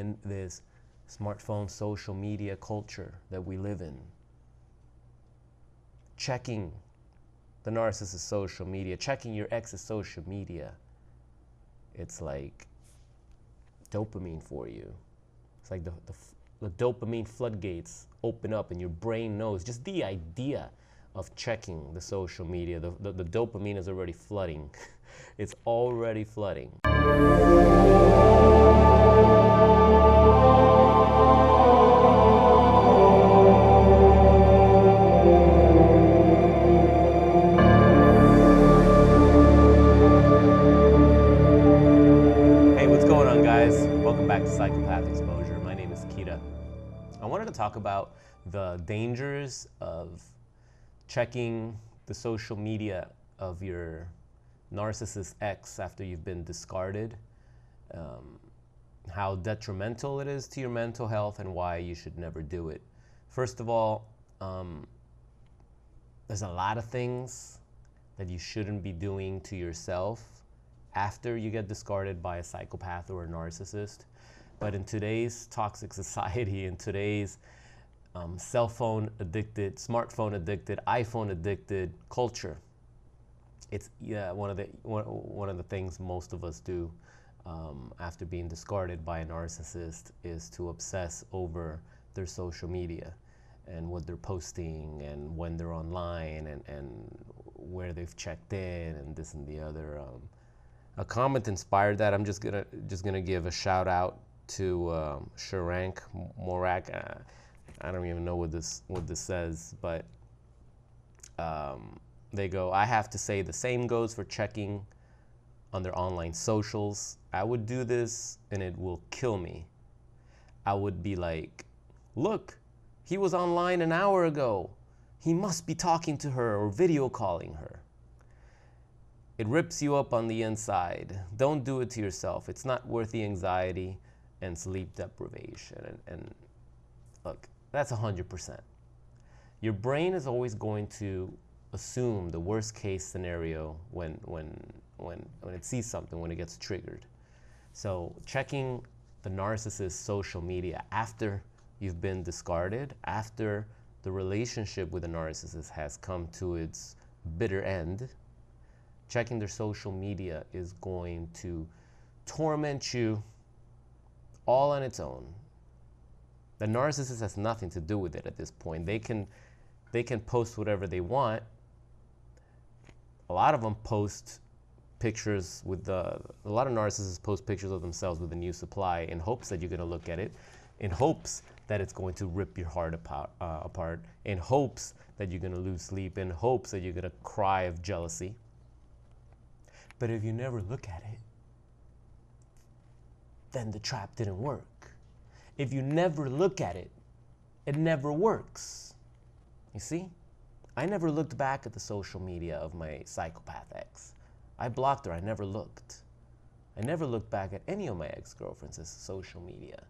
in this smartphone social media culture that we live in. Checking the narcissist social media, checking your ex's social media, it's like dopamine for you. It's like the dopamine floodgates open up and your brain knows. Just the idea of checking the social media, the dopamine is already flooding. It's already flooding. Hey, what's going on, guys? Welcome back to Psychopath Exposure. My name is Kita. I wanted to talk about the dangers of checking the social media of your narcissist ex after you've been discarded, how detrimental it is to your mental health and why you should never do it. First of all, there's a lot of things that you shouldn't be doing to yourself after you get discarded by a psychopath or a narcissist. But in today's toxic society, in today's cell phone addicted, smartphone addicted, iPhone addicted culture, it's one of the things most of us do after being discarded by a narcissist is to obsess over their social media and what they're posting and when they're online and where they've checked in and this and the other. A comment inspired that. I'm just gonna give a shout out to Sharank Morak. I don't even know what this says, but they go, I have to say the same goes for checking on their online socials. I would do this and it will kill me. I would be like, look, he was online an hour ago. He must be talking to her or video calling her. It rips you up on the inside. Don't do it to yourself. It's not worth the anxiety and sleep deprivation. And look, that's 100%. Your brain is always going to assume the worst case scenario when it sees something, when it gets triggered. So checking the narcissist's social media after you've been discarded, after the relationship with the narcissist has come to its bitter end, checking their social media is going to torment you all on its own. The narcissist has nothing to do with it at this point. They can post whatever they want. A lot of them post pictures a lot of narcissists post pictures of themselves with a new supply in hopes that you're going to look at it, in hopes that it's going to rip your heart apart, in hopes that you're going to lose sleep, in hopes that you're going to cry of jealousy. But if you never look at it, then the trap didn't work. If you never look at it, it never works. You see? I never looked back at the social media of my psychopath ex. I blocked her. I never looked. I never looked back at any of my ex-girlfriends' social media.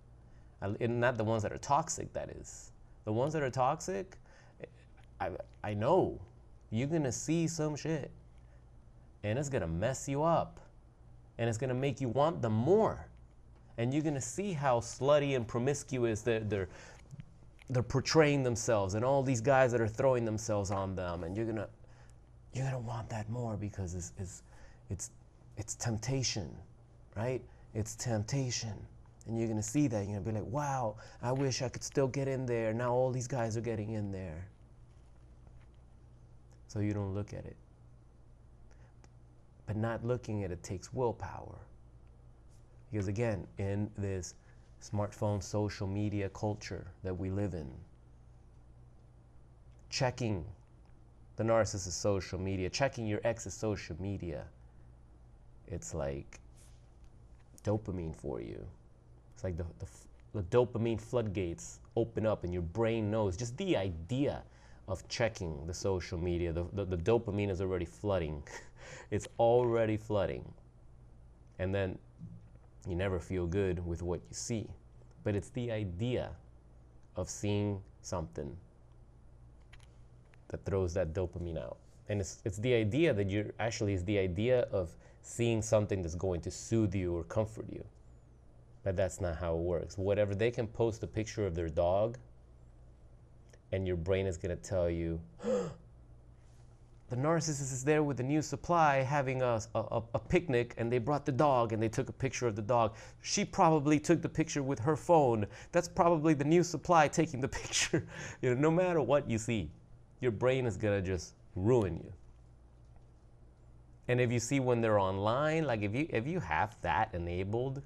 And not the ones that are toxic, that is. The ones that are toxic, I know you're going to see some shit. And it's going to mess you up. And it's going to make you want them more. And you're going to see how slutty and promiscuous they're portraying themselves, and all these guys that are throwing themselves on them, and you're gonna want that more because it's temptation, right? It's temptation. And you're gonna see that, you're gonna be like, wow, I wish I could still get in there. Now all these guys are getting in there. So you don't look at it. But not looking at it takes willpower. Because again, in this smartphone social media culture that we live in, checking the narcissist's social media, checking your ex's social media, it's like dopamine for you. It's like the dopamine floodgates open up and your brain knows. Just the idea of checking the social media, the dopamine is already flooding. It's already flooding. And then you never feel good with what you see. But it's the idea of seeing something that throws that dopamine out. And it's the idea that it's the idea of seeing something that's going to soothe you or comfort you. But that's not how it works. Whatever, they can post a picture of their dog, and your brain is going to tell you, the narcissist is there with the new supply having a picnic, and they brought the dog and they took a picture of the dog. She probably took the picture with her phone. That's probably the new supply taking the picture. You know, no matter what you see, your brain is going to just ruin you. And if you see when they're online, like if you have that enabled,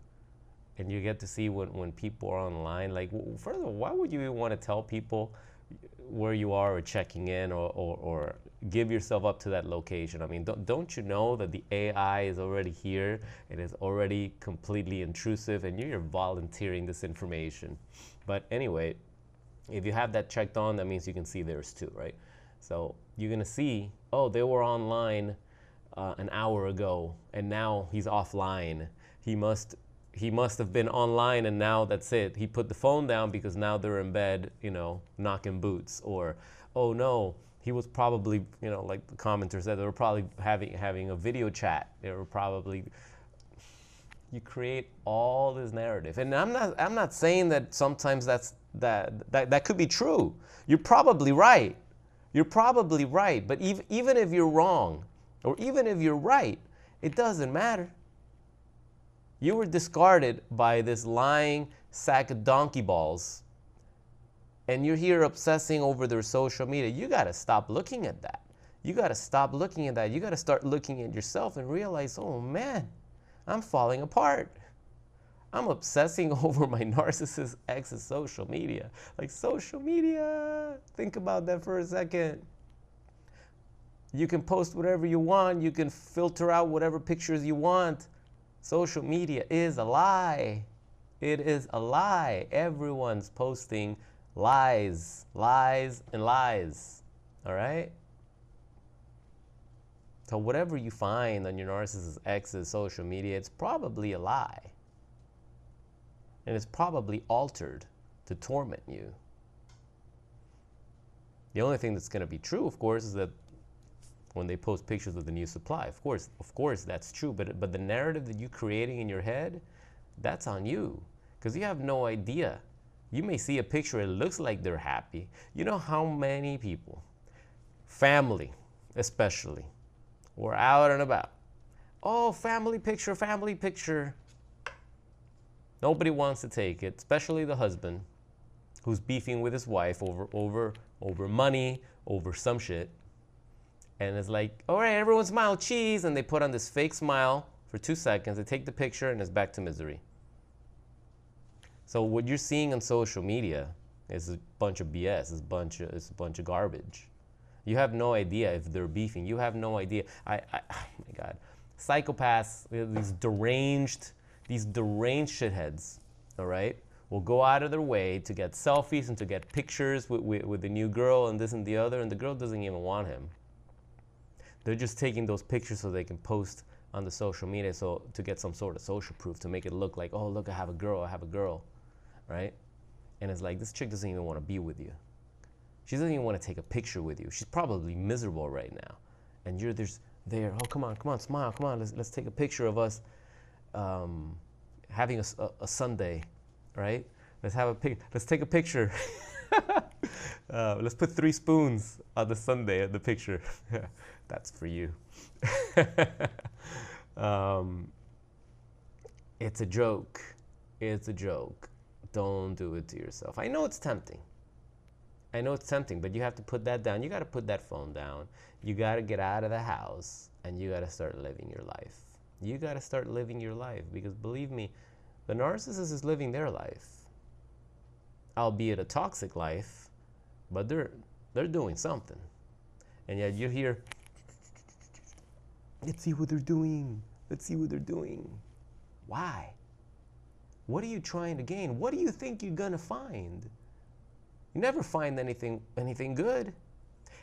and you get to see when people are online, like, first of all, why would you even want to tell people where you are or checking in or give yourself up to that location? I mean, don't you know that the AI is already here and is already completely intrusive, and you're volunteering this information? But anyway, if you have that checked on, that means you can see theirs too, right? So you're gonna see, oh, they were online an hour ago and now he's offline. He must have been online and now that's it. He put the phone down because now they're in bed, you know, knocking boots. Or, oh no, he was probably, you know, like the commenter said, they were probably having a video chat. They were probably, you create all this narrative. And I'm not saying that sometimes that could be true. You're probably right. You're probably right. But even if you're wrong, or even if you're right, it doesn't matter. You were discarded by this lying sack of donkey balls, and you're here obsessing over their social media. You got to stop looking at that. You got to stop looking at that. You got to start looking at yourself and realize, oh man, I'm falling apart. I'm obsessing over my narcissist ex's social media. Like, social media, think about that for a second. You can post whatever you want. You can filter out whatever pictures you want. Social media is a lie. It is a lie. Everyone's posting lies, lies, and lies. All right? So whatever you find on your narcissist ex's social media, it's probably a lie. And it's probably altered to torment you. The only thing that's going to be true, of course, is that when they post pictures of the new supply, of course that's true, but the narrative that you're creating in your head, that's on you, because you have no idea. You may see a picture, it looks like they're happy. You know how many people, family especially, were out and about. Oh, family picture, family picture. Nobody wants to take it, especially the husband who's beefing with his wife over money, over some shit. And it's like, all right, everyone smile, cheese. And they put on this fake smile for 2 seconds. They take the picture and it's back to misery. So what you're seeing on social media is a bunch of BS. It's a bunch of garbage. You have no idea if they're beefing. You have no idea. Oh my God. Psychopaths, these deranged shitheads, all right, will go out of their way to get selfies and to get pictures with the new girl and this and the other, and the girl doesn't even want him. They're just taking those pictures so they can post on the social media, so to get some sort of social proof, to make it look like, oh, look, I have a girl, right? And it's like, this chick doesn't even want to be with you. She doesn't even want to take a picture with you. She's probably miserable right now. And you're there, oh, come on, smile, come on, let's take a picture of us having a Sunday, right? Let's take a picture. Let's put 3 spoons on the Sunday of the picture. That's for you. It's a joke. It's a joke. Don't do it to yourself. I know it's tempting. But you have to put that down. You got to put that phone down. You got to get out of the house and you got to start living your life. You got to start living your life, because believe me, the narcissist is living their life. Albeit a toxic life, but they're doing something. And yet you're here, let's see what they're doing. Let's see what they're doing. Why? What are you trying to gain? What do you think you're gonna find? You never find anything good.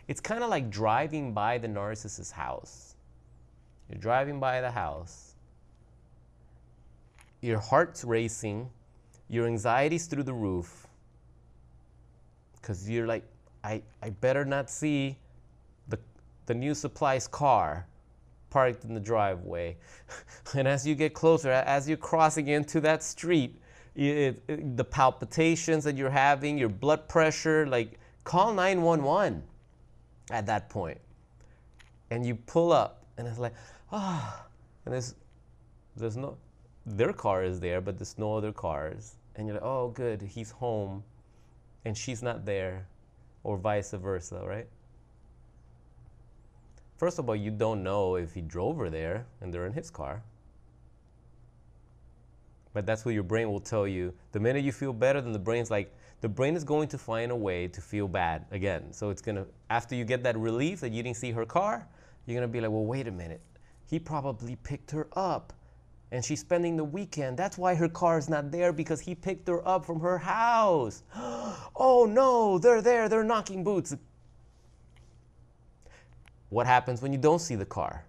It's kind of like driving by the narcissist's house. You're driving by the house. Your heart's racing. Your anxiety's through the roof. Because you're like, I better not see the new supplies car parked in the driveway. And as you get closer, as you're crossing into that street, the palpitations that you're having, your blood pressure, like call 911 at that point. And you pull up and it's like, and there's no, their car is there, but there's no other cars. And you're like, oh, good, he's home and she's not there, or vice versa, right? First of all, you don't know if he drove her there and they're in his car. But that's what your brain will tell you. The minute you feel better, then the brain is going to find a way to feel bad again. So it's gonna, after you get that relief that you didn't see her car, you're gonna be like, well, wait a minute. He probably picked her up and she's spending the weekend. That's why her car is not there, because he picked her up from her house. Oh no, they're there, they're knocking boots. What happens when you don't see the car?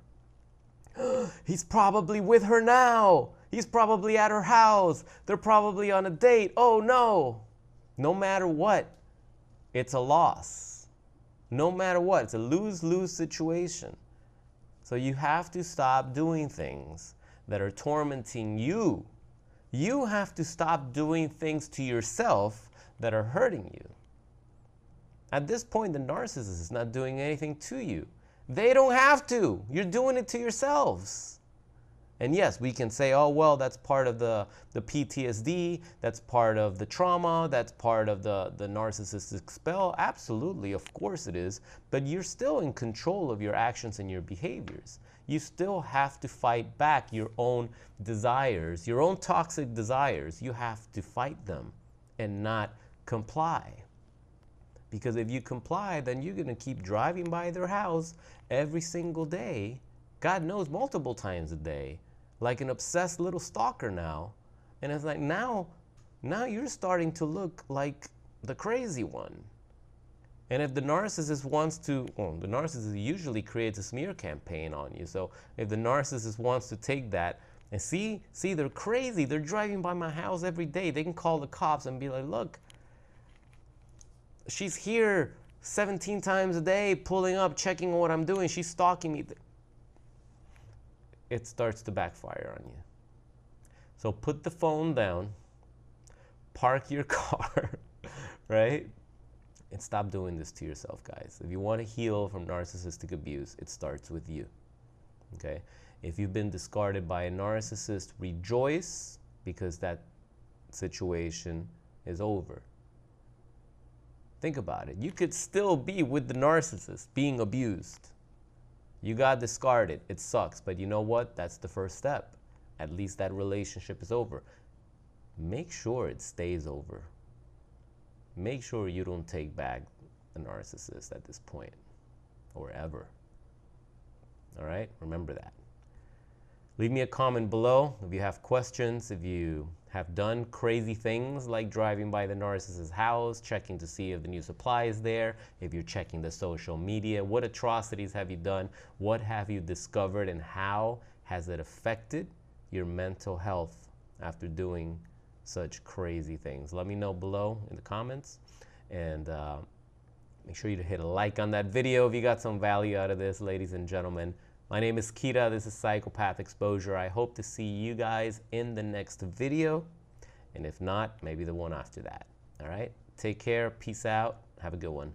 He's probably with her now. He's probably at her house. They're probably on a date. Oh no. No matter what, it's a loss. No matter what, it's a lose-lose situation. So you have to stop doing things that are tormenting you. You have to stop doing things to yourself that are hurting you. At this point, the narcissist is not doing anything to you. They don't have to. You're doing it to yourselves. And yes, we can say, oh, well, that's part of the PTSD, that's part of the trauma, that's part of the narcissistic spell. Absolutely, of course it is. But you're still in control of your actions and your behaviors. You still have to fight back your own desires, your own toxic desires. You have to fight them and not comply. Because if you comply, then you're going to keep driving by their house every single day, God knows multiple times a day, like an obsessed little stalker now. And it's like, now you're starting to look like the crazy one. And if the narcissist wants to, well, the narcissist usually creates a smear campaign on you. So if the narcissist wants to take that and see, they're crazy, they're driving by my house every day, they can call the cops and be like, look, she's here 17 times a day, pulling up, checking what I'm doing. She's stalking me. It starts to backfire on you. So put the phone down, park your car, right? And stop doing this to yourself, guys. If you want to heal from narcissistic abuse, it starts with you, okay? If you've been discarded by a narcissist, rejoice, because that situation is over. Think about it. You could still be with the narcissist being abused. You got discarded. It sucks. But you know what? That's the first step. At least that relationship is over. Make sure it stays over. Make sure you don't take back the narcissist at this point or ever. All right? Remember that. Leave me a comment below if you have questions, if you have done crazy things like driving by the narcissist's house, checking to see if the new supply is there, if you're checking the social media, what atrocities have you done, what have you discovered, and how has it affected your mental health after doing such crazy things? Let me know below in the comments, and make sure you hit a like on that video if you got some value out of this, ladies and gentlemen. My name is Kita. This is Psychopath Exposure. I hope to see you guys in the next video. And if not, maybe the one after that. All right? Take care. Peace out. Have a good one.